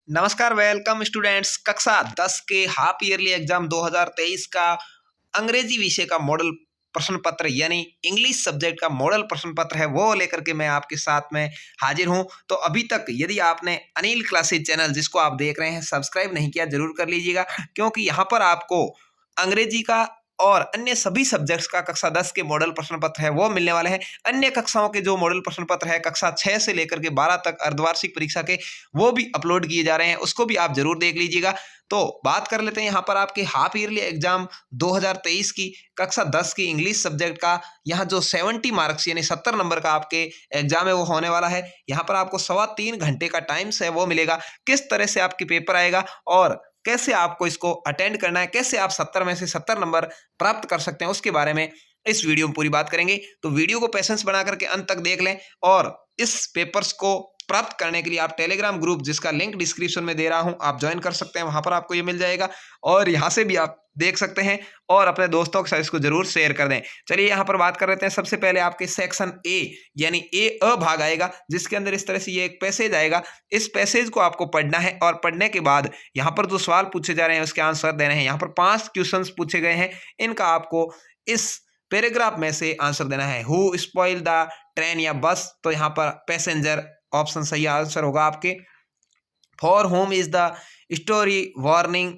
नमस्कार, welcome students. कक्षा 10 के हाफ ईयरली एग्जाम 2023 का अंग्रेजी विषय का मॉडल प्रश्न पत्र यानी इंग्लिश सब्जेक्ट का मॉडल प्रश्न पत्र है, वो लेकर के मैं आपके साथ में हाजिर हूं। तो अभी तक यदि आपने अनिल क्लासेज चैनल जिसको आप देख रहे हैं सब्सक्राइब नहीं किया, जरूर कर लीजिएगा, क्योंकि यहाँ पर आपको अंग्रेजी का और अन्य सभी सब्जेक्ट्स का कक्षा 10 के मॉडल प्रश्न पत्र है वो मिलने वाले हैं। अन्य कक्षाओं के जो मॉडल प्रश्न पत्र है कक्षा 6 से लेकर के 12 तक अर्धवार्षिक परीक्षा के, वो भी अपलोड किए जा रहे हैं, उसको भी आप जरूर देख लीजिएगा। तो बात कर लेते हैं यहाँ पर आपके हाफ ईयरली एग्जाम 2023 की कक्षा 10 की इंग्लिश सब्जेक्ट का। यहाँ जो 70 मार्क्स यानी 70 नंबर का आपके एग्जाम है वो होने वाला है। यहाँ पर आपको 3.25 घंटे का टाइम्स है वो मिलेगा। किस तरह से आपकी पेपर आएगा और कैसे आपको इसको अटेंड करना है, कैसे आप 70 में से 70 नंबर प्राप्त कर सकते हैं, उसके बारे में इस वीडियो में पूरी बात करेंगे। तो वीडियो को पेशेंस बना करके अंत तक देख लें। और इस पेपर्स को प्राप्त करने के लिए आप टेलीग्राम ग्रुप, जिसका लिंक डिस्क्रिप्शन में दे रहा हूं, आप ज्वाइन कर सकते हैं, वहां पर आपको ये मिल जाएगा। और यहां से भी आप देख सकते हैं और अपने दोस्तों के साथ इसको जरूर शेयर कर दें। चलिए यहाँ पर बात कर लेते हैं। सबसे पहले आपके सेक्शन ए यानी ए अ भाग आएगा, जिसके अंदर इस तरह से ये एक पैसेज आएगा। इस पैसेज को आपको पढ़ना है और पढ़ने के बाद यहाँ पर जो सवाल पूछे जा रहे हैं उसके आंसर देने हैं। यहाँ पर 5 क्वेश्चंस पूछे गए हैं, इनका आपको इस पैराग्राफ में से आंसर देना है। हु स्पॉइल द ट्रेन या बस, तो यहाँ पर पैसेंजर ऑप्शन सही आंसर होगा आपके। For home is the story warning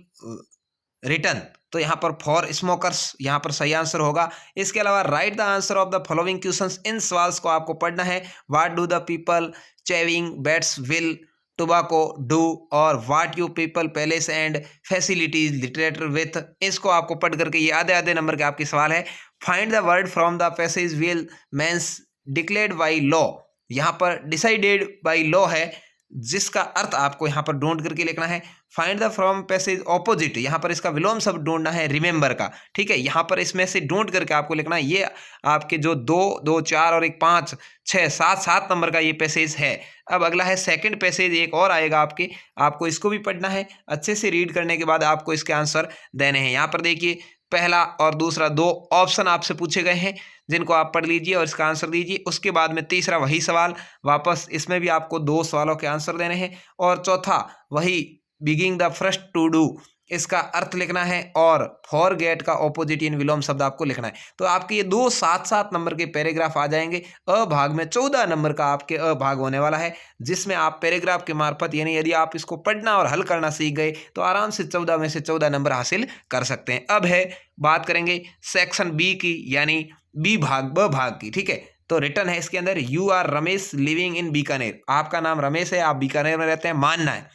return, तो यहाँ पर फॉर स्मोकर्स यहाँ पर सही आंसर होगा। इसके अलावा write the answer of the following questions, इन सवाल को आपको पढ़ना है। What do the people chewing bats will tobacco do, और what you people palace and facilities literate with, इसको आपको पढ़ करके ये आधे आधे नंबर के आपके सवाल है। Find the word from the passage will means declared by law, यहाँ पर डिसाइडेड बाई लॉ है, जिसका अर्थ आपको यहाँ पर ढूंढ करके लिखना है। Find the from passage opposite, यहाँ पर इसका विलोम शब्द ढूंढना है रिमेंबर का, ठीक है। यहाँ पर इसमें से ढूंढ करके आपको लिखना है। ये आपके जो 2 2 4 और एक 5 6 7 नंबर का ये पैसेज है। अब अगला है सेकंड पैसेज, एक और आएगा आपके, आपको इसको भी पढ़ना है। अच्छे से रीड करने के बाद आपको इसके आंसर देने हैं। यहाँ पर देखिए पहला और दूसरा 2 ऑप्शन आपसे पूछे गए हैं, जिनको आप पढ़ लीजिए और इसका आंसर दीजिए। उसके बाद में तीसरा वही सवाल वापस, इसमें भी आपको 2 सवालों के आंसर देने हैं। और चौथा वही बिगिंग द फर्स्ट टू डू, इसका अर्थ लिखना है। और फॉरगेट का ऑपोजिट इन विलोम शब्द आपको लिखना है। तो आपके ये 2 7 नंबर के पैराग्राफ आ जाएंगे। अ भाग में 14 नंबर का आपके अ भाग होने वाला है, जिसमें आप पैराग्राफ के मार्फत यानी यदि आप इसको पढ़ना और हल करना सीख गए तो आराम से 14 में से 14 नंबर हासिल कर सकते हैं। अब है बात करेंगे सेक्शन बी की यानी बी भाग ब भाग की, ठीक है। तो रिटर्न है इसके अंदर, you are Ramesh living in Bikaner, आपका नाम रमेश है, आप बीकानेर में रहते हैं, मानना है।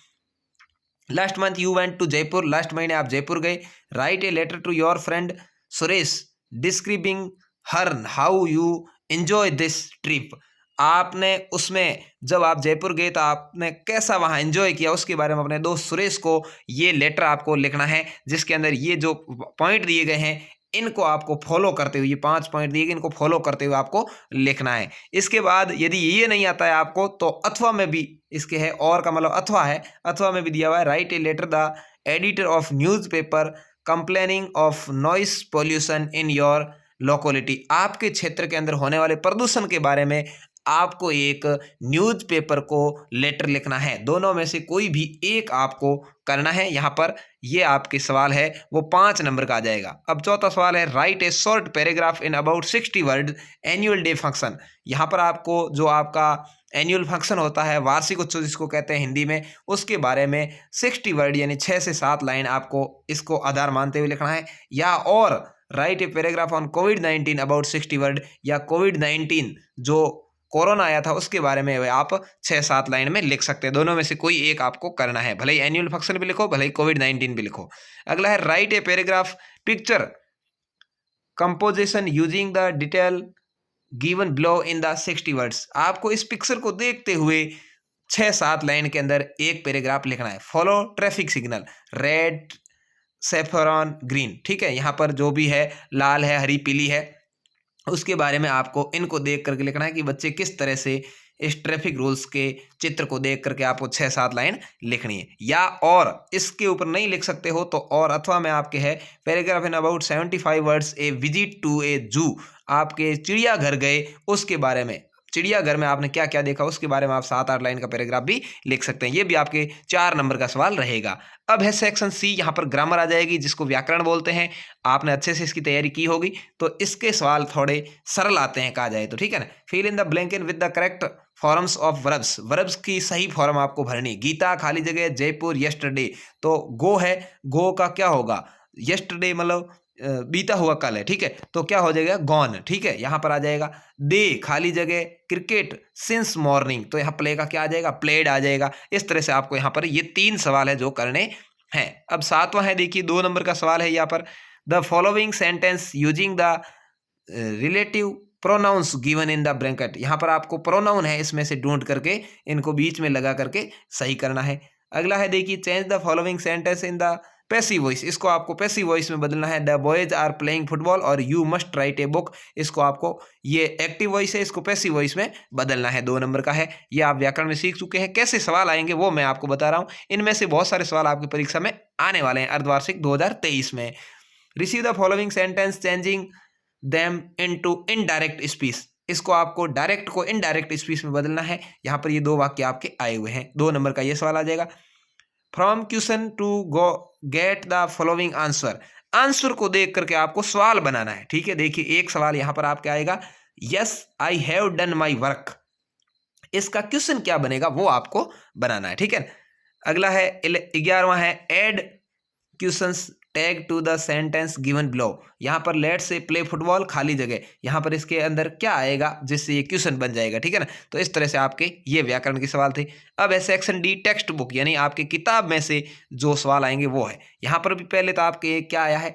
Last month you went to Jaipur, last महीने आप जयपुर गए। Write a letter to your friend Suresh describing her how you enjoy this trip, आपने उसमें जब आप जयपुर गए तो आपने कैसा वहाँ एंजॉय किया उसके बारे में अपने दोस्त सुरेश को ये लेटर आपको लिखना है, जिसके अंदर ये जो पॉइंट दिए गए हैं इनको आपको फॉलो करते हुए, ये 5 पॉइंट दिए गए, इनको फॉलो करते हुए आपको लिखना है। इसके बाद यदि ये नहीं आता है आपको तो अथवा में भी इसके है, और का मतलब अथवा है, अथवा में भी दिया हुआ है। Write a letter the editor of newspaper complaining of noise pollution in your locality, आपके क्षेत्र के अंदर होने वाले प्रदूषण के बारे में आपको एक न्यूज़पेपर को लेटर लिखना है। दोनों में से कोई भी एक आपको करना है। यहाँ पर ये आपके सवाल है वो 5 नंबर का आ जाएगा। अब चौथा सवाल है write A short paragraph in about 60 word annual day function, यहाँ पर आपको जो आपका एनुअल फंक्शन होता है, वार्षिक उत्सव जिसको कहते हैं हिंदी में, उसके बारे में 60 वर्ड यानी 6 से 7 लाइन आपको इसको आधार मानते हुए लिखना है। या और right a paragraph on covid about 60 word, या कोविड-19 जो कोरोना आया था उसके बारे में आप 6-7 लाइन में लिख सकते हैं। दोनों में से कोई एक आपको करना है, भले ही एनुअल फंक्शन भी लिखो, भले ही कोविड-19 भी लिखो। अगला है write a paragraph picture composition using the detail given below in the 60 words, आपको इस पिक्चर को देखते हुए 6-7 लाइन के अंदर एक पैराग्राफ लिखना है। Follow traffic signal red saffron green, ठीक है, यहाँ पर जो भी है लाल है, हरी, पीली है, उसके बारे में आपको इनको देख करके लिखना है कि बच्चे किस तरह से इस ट्रैफिक रूल्स के चित्र को देख करके आपको 6-7 लाइन लिखनी है। या और इसके ऊपर नहीं लिख सकते हो तो और अथवा में आपके है paragraph in about 75 words a visit to a zoo, आपके चिड़ियाघर गए उसके बारे में चिड़ियाघर में आपने क्या क्या देखा उसके बारे में आप 7-8 लाइन का पैराग्राफ भी लिख सकते हैं। ये भी आपके 4 नंबर का सवाल रहेगा। अब है सेक्शन सी, यहाँ पर ग्रामर आ जाएगी जिसको व्याकरण बोलते हैं। आपने अच्छे से इसकी तैयारी की होगी तो इसके सवाल थोड़े सरल आते हैं कहा जाए तो, ठीक है ना। Fill in the blank in with the correct forms of verbs, verbs की सही फॉर्म आपको भरनी। गीता खाली जगह जयपुर यस्टरडे, तो गो है, गो का क्या होगा, यस्टरडे मतलब बीता हुआ कल है, ठीक है, तो क्या हो जाएगा गॉन, ठीक है, यहां पर आ जाएगा। दे खाली जगह क्रिकेट सिंस मॉर्निंग, तो यहाँ प्ले का क्या आ जाएगा, प्लेड आ जाएगा। इस तरह से आपको यहाँ पर ये 3 सवाल है जो करने हैं। अब 7वां है, देखिए 2 नंबर का सवाल है यहाँ पर। The following sentence using the relative pronouns given in the bracket, यहाँ पर आपको प्रोनाउन है इसमें से ढूंढ करके इनको बीच में लगा करके सही करना है। अगला है देखिए change the following sentence in the passive voice, इसको आपको पैसिव वॉइस में बदलना है। The boys are playing football और you must write a book, इसको आपको, ये एक्टिव वॉइस है, इसको पैसिव वॉइस में बदलना है। 2 नंबर का है, ये आप व्याकरण में सीख चुके हैं। कैसे सवाल आएंगे वो मैं आपको बता रहा हूँ। इनमें से बहुत सारे सवाल आपकी परीक्षा में आने वाले हैं अर्धवार्षिक 2023 में। Receive the following sentence changing them into indirect speech, इसको आपको डायरेक्ट को इनडायरेक्ट स्पीच में बदलना है। यहाँ पर ये 2 वाक्य आपके आए हुए हैं। 2 नंबर का ये सवाल आ जाएगा। From question to go get the following answer, answer को देख करके आपको सवाल बनाना है, ठीक है। देखिए एक सवाल यहाँ पर आपके आएगा, yes I have done my work, इसका क्वेश्चन क्या बनेगा वो आपको बनाना है, ठीक है। अगला है 11वां है, add questions tag to the sentence given below, यहाँ पर लेट से प्ले फुटबॉल खाली जगह, यहाँ पर इसके अंदर क्या आएगा जिससे ये क्वेश्चन बन जाएगा, ठीक है ना। तो इस तरह से आपके ये व्याकरण के सवाल थे। अब है सेक्शन डी, टेक्स्ट बुक, यानी आपकी किताब में से जो सवाल आएंगे वो है। यहाँ पर भी पहले तो आपके क्या आया है,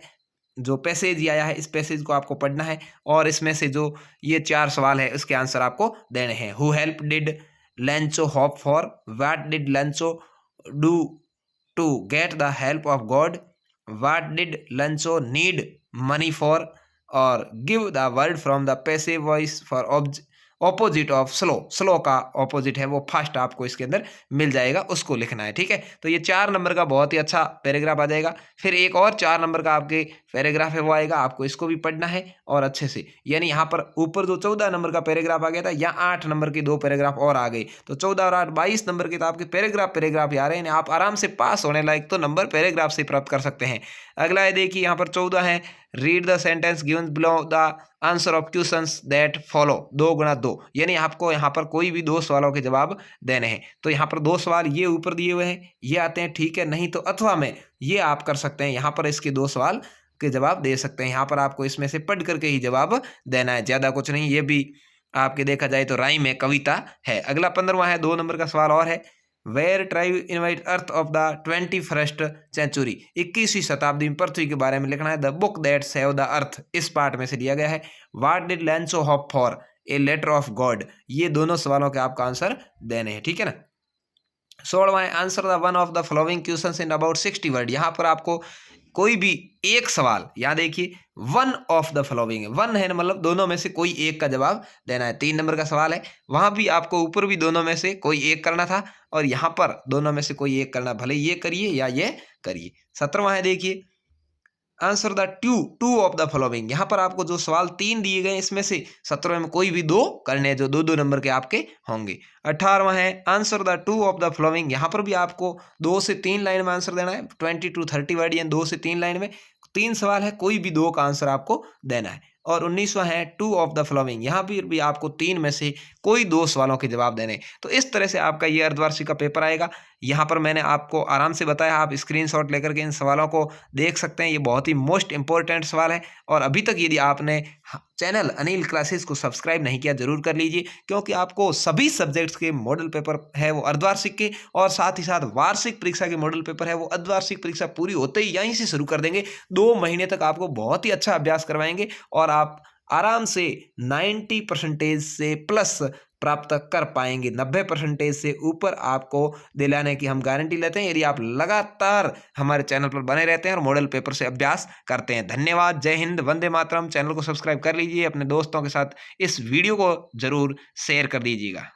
जो पैसेज आया है, इस पैसेज को आपको पढ़ना है और इसमें से जो ये 4 सवाल है उसके आंसर आपको देने हैं। Who help did Lencho hope for, what did Lencho do to get the help of God, what did Lancho need money for, और give the word from the passive voice for opposite of slow, slow का opposite है वो fast, आपको इसके अंदर मिल जाएगा, उसको लिखना है, ठीक है। तो ये 4 नंबर का बहुत ही अच्छा पैराग्राफ आ जाएगा। फिर एक और 4 नंबर का आपके पैराग्राफ है वो आएगा, आपको इसको भी पढ़ना है और अच्छे से, यानी यहाँ पर ऊपर जो 14 नंबर का पैराग्राफ आ गया था, यहाँ 8 नंबर के 2 पैराग्राफ और आ गए, तो 14 और 8 22 नंबर के तो आपके पैराग्राफ आ रहे हैं। आप आराम से पास होने लायक तो नंबर पैराग्राफ से प्राप्त कर सकते हैं। अगला है देखिए यहाँ पर 14 है, read the sentence given below the answer of questions that follow, 2 गुणा 2, यानी आपको यहाँ पर कोई भी 2 सवालों के जवाब देने हैं। तो यहाँ पर 2 सवाल ये ऊपर दिए हुए हैं, ये आते हैं, ठीक है, नहीं तो अथवा में ये आप कर सकते हैं, यहाँ पर इसके 2 सवाल के जवाब दे सकते हैं। यहाँ पर आपको इसमें से पढ़ करके ही जवाब देना है, ज़्यादा कुछ नहीं। ये भी आपके देखा जाए तो राइम है, कविता है। अगला 15वां है, 2 नंबर का सवाल और है, where tribe invite earth of the 21st century, 21वीं शताब्दी में पृथ्वी के बारे में लिखना है। The book that save the earth, इस पार्ट में से दिया गया है। What did Lencho hope for, a letter of God, ये दोनों सवालों के आपका आंसर देने हैं, ठीक है ना। 16वां है, answer the one of the following questions in about 60 word, यहाँ पर आपको कोई भी एक सवाल, यहाँ देखिए वन ऑफ द फॉलोइंग है, वन है मतलब दोनों में से कोई एक का जवाब देना है। 3 नंबर का सवाल है, वहां भी आपको ऊपर भी दोनों में से कोई एक करना था और यहाँ पर दोनों में से कोई एक करना, भले ये करिए या ये करिए। 17वां है देखिए, answer the two of the following, यहाँ पर आपको जो सवाल 3 दिए गए इसमें से 17वें में कोई भी 2 करने हैं जो 2-2 नंबर के आपके होंगे। 18वां है, answer the 2 of the following, यहाँ पर भी आपको 2 से 3 लाइन में आंसर देना है। 20 to 30 वर्ड यानी 2 से 3 लाइन में 3 सवाल है, कोई भी 2 का आंसर आपको देना है। और 19वां है, 2 ऑफ द फॉलोइंग, यहाँ पर भी आपको 3 में से कोई 2 सवालों के जवाब देने। तो इस तरह से आपका ये अर्धवार्षिक का पेपर आएगा। यहाँ पर मैंने आपको आराम से बताया, आप स्क्रीनशॉट लेकर के इन सवालों को देख सकते हैं। ये बहुत ही मोस्ट इंपॉर्टेंट सवाल है और अभी तक यदि आपने चैनल अनिल क्लासेस को सब्सक्राइब नहीं किया जरूर कर लीजिए, क्योंकि आपको सभी सब्जेक्ट्स के मॉडल पेपर है वो अर्धवार्षिक के और साथ ही साथ वार्षिक परीक्षा के मॉडल पेपर है वो अर्धवार्षिक परीक्षा पूरी होते ही यहीं से शुरू कर देंगे। 2 महीने तक आपको बहुत ही अच्छा अभ्यास करवाएंगे और आप आराम से 90% से प्लस प्राप्त कर पाएंगे। 90% से ऊपर आपको दिलाने की हम गारंटी लेते हैं यदि आप लगातार हमारे चैनल पर बने रहते हैं और मॉडल पेपर से अभ्यास करते हैं। धन्यवाद, जय हिंद, वंदे मातरम। चैनल को सब्सक्राइब कर लीजिए, अपने दोस्तों के साथ इस वीडियो को जरूर शेयर कर दीजिएगा।